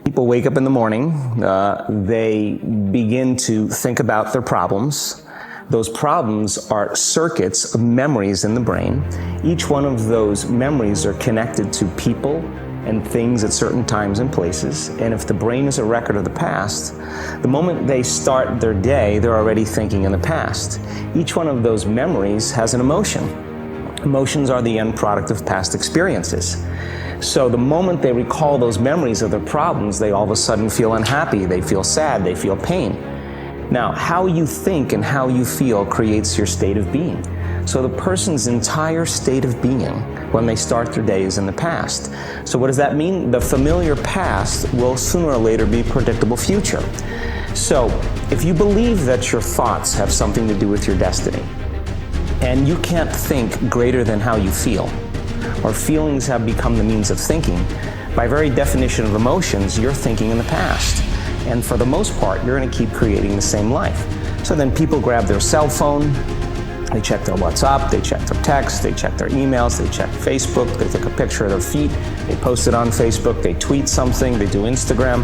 People wake up in the morning, they begin to think about their problems. Those problems are circuits of memories in the brain. Each one of those memories are connected to people and things at certain times and places. And if the brain is a record of the past, the moment they start their day, they're already thinking in the past. Each one of those memories has an emotion. Emotions are the end product of past experiences. So the moment they recall those memories of their problems, they all of a sudden feel unhappy, they feel sad, they feel pain. Now, how you think and how you feel creates your state of being. So the person's entire state of being when they start their day is in the past. So what does that mean? The familiar past will sooner or later be a predictable future. So if you believe that your thoughts have something to do with your destiny, and you can't think greater than how you feel, or feelings have become the means of thinking, by very definition of emotions, you're thinking in the past. And for the most part, you're going to keep creating the same life. So then people grab their cell phone, they check their WhatsApp, they check their text, they check their emails, they check Facebook, they take a picture of their feet, they post it on Facebook, they tweet something, they do Instagram,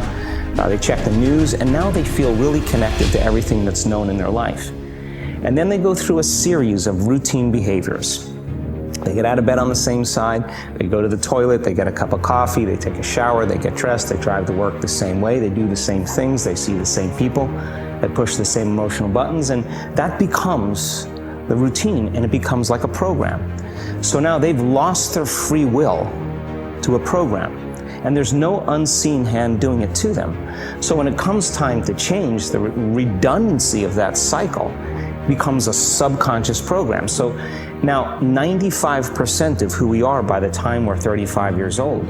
they check the news, and now they feel really connected to everything that's known in their life. And then they go through a series of routine behaviors. They get out of bed on the same side, they go to the toilet, they get a cup of coffee, they take a shower, they get dressed, they drive to work the same way, they do the same things, they see the same people, they push the same emotional buttons, and that becomes the routine, and it becomes like a program. So now they've lost their free will to a program, and there's no unseen hand doing it to them. So when it comes time to change, the redundancy of that cycle becomes a subconscious program. So now 95% of who we are by the time we're 35 years old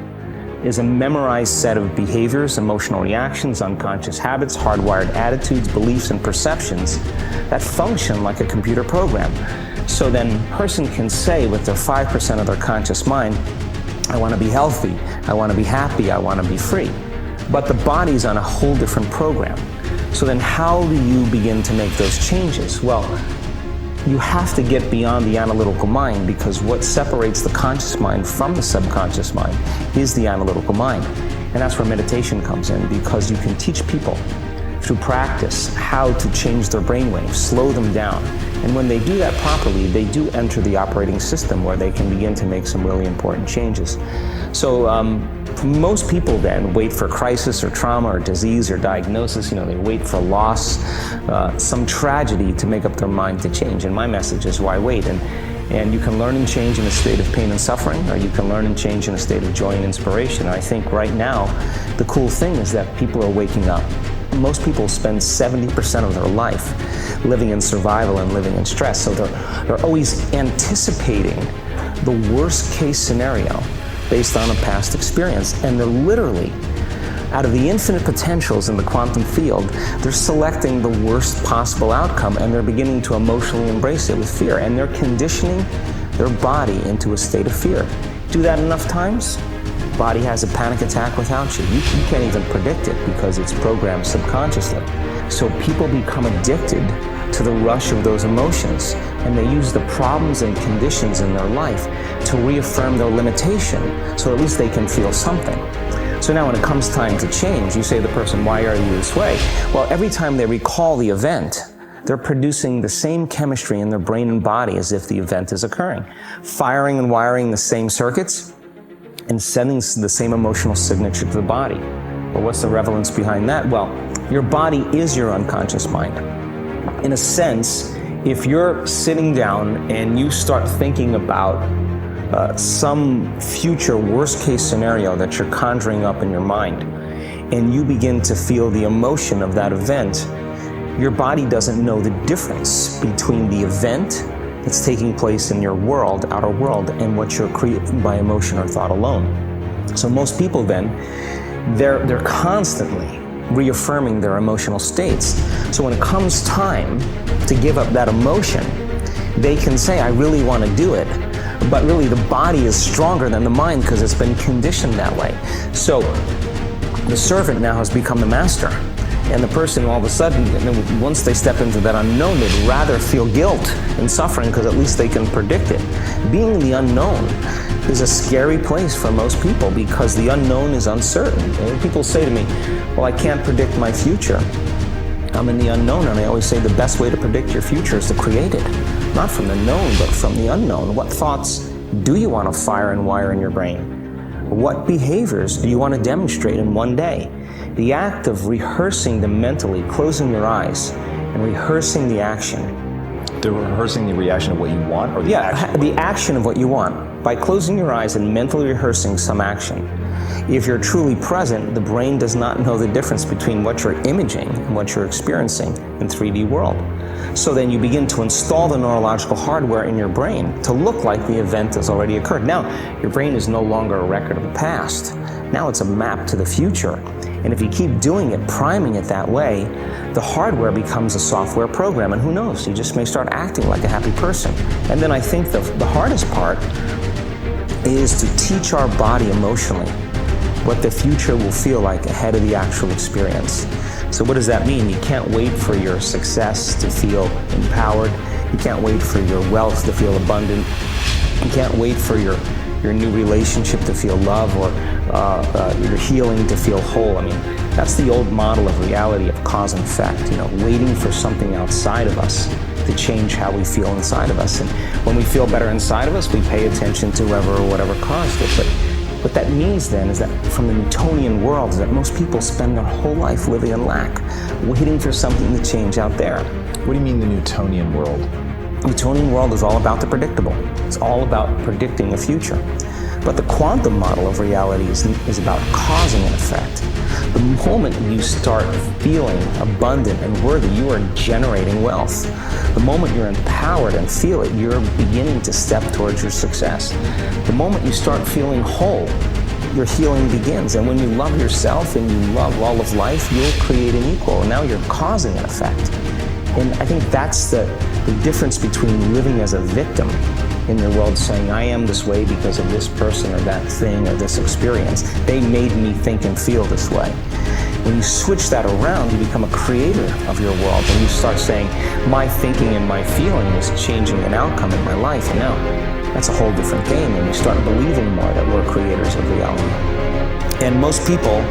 is a memorized set of behaviors, emotional reactions, unconscious habits, hardwired attitudes, beliefs, and perceptions that function like a computer program. So then a person can say with their 5% of their conscious mind, I want to be healthy, I want to be happy, I want to be free. But the body's on a whole different program. So then how do you begin to make those changes? Well, you have to get beyond the analytical mind, because what separates the conscious mind from the subconscious mind is the analytical mind. And that's where meditation comes in, because you can teach people through practice how to change their brainwaves, slow them down. And when they do that properly, they do enter the operating system where they can begin to make some really important changes. So most people then wait for crisis or trauma or disease or diagnosis. They wait for loss, some tragedy to make up their mind to change. And my message is, why wait? And you can learn and change in a state of pain and suffering, or you can learn and change in a state of joy and inspiration. And I think right now, the cool thing is that people are waking up. Most people spend 70% of their life living in survival and living in stress. So they're always anticipating the worst case scenario based on a past experience. And they're literally, out of the infinite potentials in the quantum field, they're selecting the worst possible outcome, and they're beginning to emotionally embrace it with fear. And they're conditioning their body into a state of fear. Do that enough times, body has a panic attack without you. You can't even predict it because it's programmed subconsciously. So people become addicted to the rush of those emotions, and they use the problems and conditions in their life to reaffirm their limitation, so at least they can feel something. So now when it comes time to change, you say to the person, why are you this way? Well, every time they recall the event, they're producing the same chemistry in their brain and body as if the event is occurring, firing and wiring the same circuits and sending the same emotional signature to the body. Well, what's the relevance behind that? Well, your body is your unconscious mind. In a sense, if you're sitting down and you start thinking about some future worst case scenario that you're conjuring up in your mind, and you begin to feel the emotion of that event, your body doesn't know the difference between the event that's taking place in your world, outer world, and what you're creating by emotion or thought alone. So most people then, they're constantly reaffirming their emotional states. So when it comes time to give up that emotion, they can say, I really want to do it. But really the body is stronger than the mind because it's been conditioned that way. So the servant now has become the master. And the person all of a sudden, once they step into that unknown, they'd rather feel guilt and suffering because at least they can predict it. Being the unknown is a scary place for most people because the unknown is uncertain. And people say to me, well, I can't predict my future. I'm in the unknown, and I always say the best way to predict your future is to create it. Not from the known, but from the unknown. What thoughts do you want to fire and wire in your brain? What behaviors do you want to demonstrate in one day? The act of rehearsing them mentally, closing your eyes, and rehearsing the action. They're rehearsing the reaction of what you want, or the action? The action of what you want. By closing your eyes and mentally rehearsing some action. If you're truly present, the brain does not know the difference between what you're imaging and what you're experiencing in 3D world. So then you begin to install the neurological hardware in your brain to look like the event has already occurred. Now, your brain is no longer a record of the past. Now it's a map to the future. And if you keep doing it, priming it that way, the hardware becomes a software program, and who knows, you just may start acting like a happy person. And then I think the hardest part is to teach our body emotionally what the future will feel like ahead of the actual experience. So what does that mean? You can't wait for your success to feel empowered. You can't wait for your wealth to feel abundant. You can't wait for your new relationship to feel love, or your healing to feel whole. I mean, that's the old model of reality of cause and effect, waiting for something outside of us to change how we feel inside of us. And when we feel better inside of us, we pay attention to whoever or whatever caused it. But what that means then is that from the Newtonian world is that most people spend their whole life living in lack, waiting for something to change out there. What do you mean the Newtonian world? The Newtonian world is all about the predictable. It's all about predicting a future. But the quantum model of reality is about causing an effect. The moment you start feeling abundant and worthy, you are generating wealth. The moment you're empowered and feel it, you're beginning to step towards your success. The moment you start feeling whole, your healing begins. And when you love yourself and you love all of life, you'll create an equal. And now you're causing an effect. And I think that's the difference between living as a victim in your world, saying, I am this way because of this person or that thing or this experience. They made me think and feel this way. When you switch that around, you become a creator of your world, and you start saying, my thinking and my feeling is changing an outcome in my life. And now that's a whole different game, and you start believing more that we're creators of reality. And most people,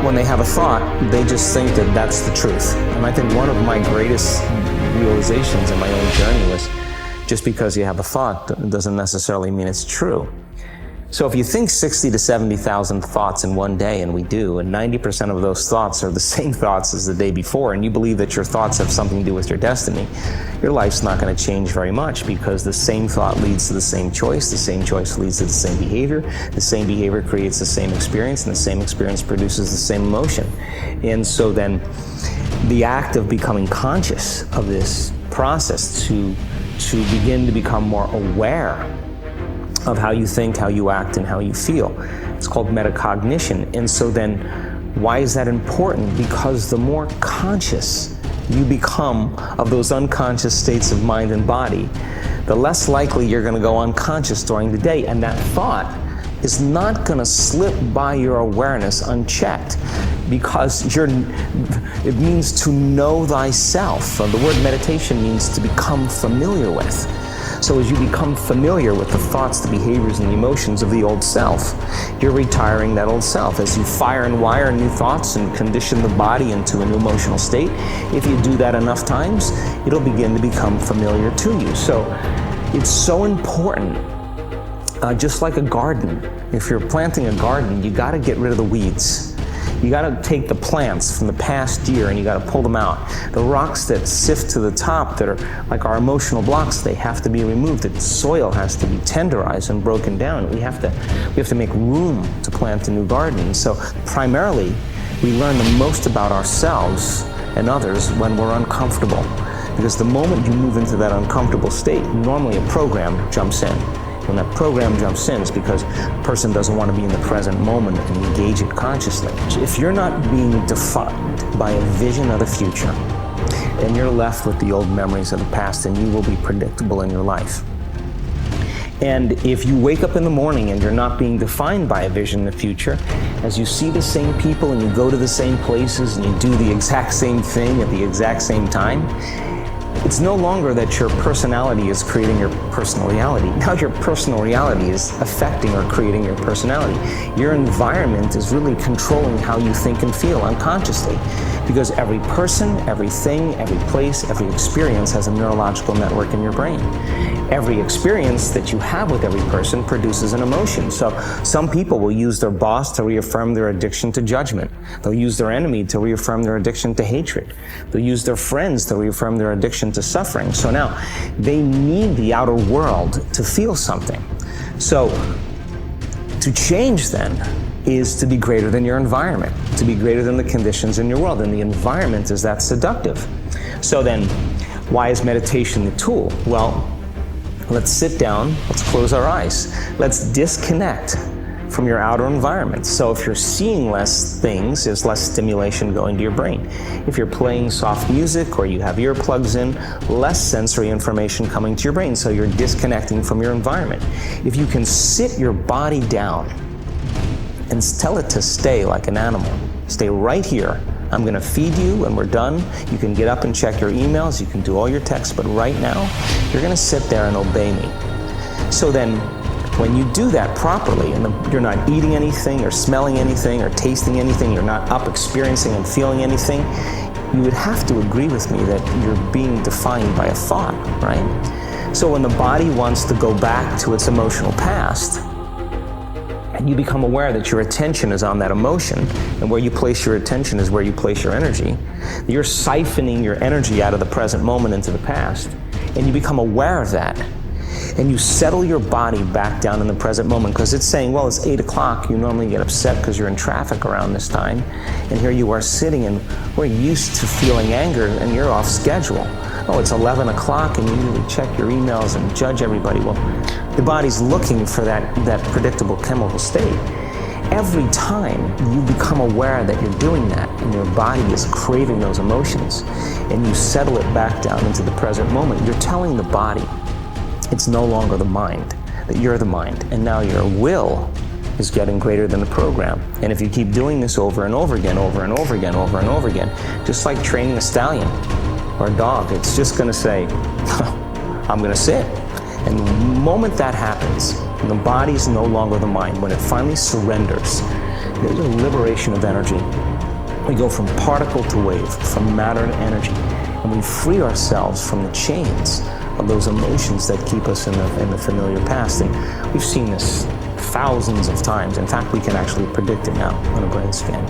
when they have a thought, they just think that that's the truth. And I think one of my greatest realizations in my own journey was, just because you have a thought doesn't necessarily mean it's true. So if you think 60 to 70,000 thoughts in one day, and we do, and 90% of those thoughts are the same thoughts as the day before, and you believe that your thoughts have something to do with your destiny, your life's not going to change very much, because the same thought leads to the same choice leads to the same behavior creates the same experience, and the same experience produces the same emotion. And so then the act of becoming conscious of this process to begin to become more aware of how you think, how you act, and how you feel. It's called metacognition. And so then, why is that important? Because the more conscious you become of those unconscious states of mind and body, the less likely you're going to go unconscious during the day. And that thought is not going to slip by your awareness unchecked, because it means to know thyself. The word meditation means to become familiar with. So as you become familiar with the thoughts, the behaviors, and the emotions of the old self, you're retiring that old self. As you fire and wire new thoughts and condition the body into a new emotional state, if you do that enough times, it'll begin to become familiar to you. So it's so important, just like a garden. If you're planting a garden, you got to get rid of the weeds. You got to take the plants from the past year and you got to pull them out. The rocks that sift to the top that are like our emotional blocks, they have to be removed. The soil has to be tenderized and broken down. We have to make room to plant a new garden. So primarily, we learn the most about ourselves and others when we're uncomfortable. Because the moment you move into that uncomfortable state, normally a program jumps in. When that program jumps in, it's because the person doesn't want to be in the present moment and engage it consciously. If you're not being defined by a vision of the future, then you're left with the old memories of the past, and you will be predictable in your life. And if you wake up in the morning and you're not being defined by a vision of the future, as you see the same people and you go to the same places and you do the exact same thing at the exact same time, It's no longer that your personality is creating your personal reality. Now your personal reality is affecting or creating your personality. Your environment is really controlling how you think and feel unconsciously, because every person, everything, every place, every experience has a neurological network in your brain. Every experience that you have with every person produces an emotion. So some people will use their boss to reaffirm their addiction to judgment. They'll use their enemy to reaffirm their addiction to hatred. They'll use their friends to reaffirm their addiction to suffering. So now they need the outer world to feel something. So to change then is to be greater than your environment, to be greater than the conditions in your world. And the environment is that seductive. So then, why is meditation the tool? Well, let's sit down, let's close our eyes. Let's disconnect from your outer environment. So if you're seeing less things, there's less stimulation going to your brain. If you're playing soft music or you have earplugs in, less sensory information coming to your brain, so you're disconnecting from your environment. If you can sit your body down and tell it to stay like an animal, stay right here. I'm going to feed you when we're done. You can get up and check your emails, you can do all your texts, but right now, you're going to sit there and obey me. So then, when you do that properly, and you're not eating anything or smelling anything or tasting anything, you're not up experiencing and feeling anything, you would have to agree with me that you're being defined by a thought, right? So when the body wants to go back to its emotional past, and you become aware that your attention is on that emotion, and where you place your attention is where you place your energy, you're siphoning your energy out of the present moment into the past, and you become aware of that. And you settle your body back down in the present moment, because it's saying, well, it's 8 o'clock. You normally get upset because you're in traffic around this time. And here you are sitting, and we're used to feeling anger, and you're off schedule. Oh, it's 11 o'clock, and you usually check your emails and judge everybody. Well, the body's looking for that predictable chemical state. Every time you become aware that you're doing that, and your body is craving those emotions, and you settle it back down into the present moment, you're telling the body, it's no longer the mind, that you're the mind, and now your will is getting greater than the program. And if you keep doing this over and over again, over and over again, over and over again, just like training a stallion or a dog, it's just going to say, I'm going to sit. And the moment that happens, and the body's no longer the mind, when it finally surrenders, there's a liberation of energy. We go from particle to wave, from matter to energy, and we free ourselves from the chains of those emotions that keep us in the familiar past. And we've seen this thousands of times. In fact, we can actually predict it now on a brain scan.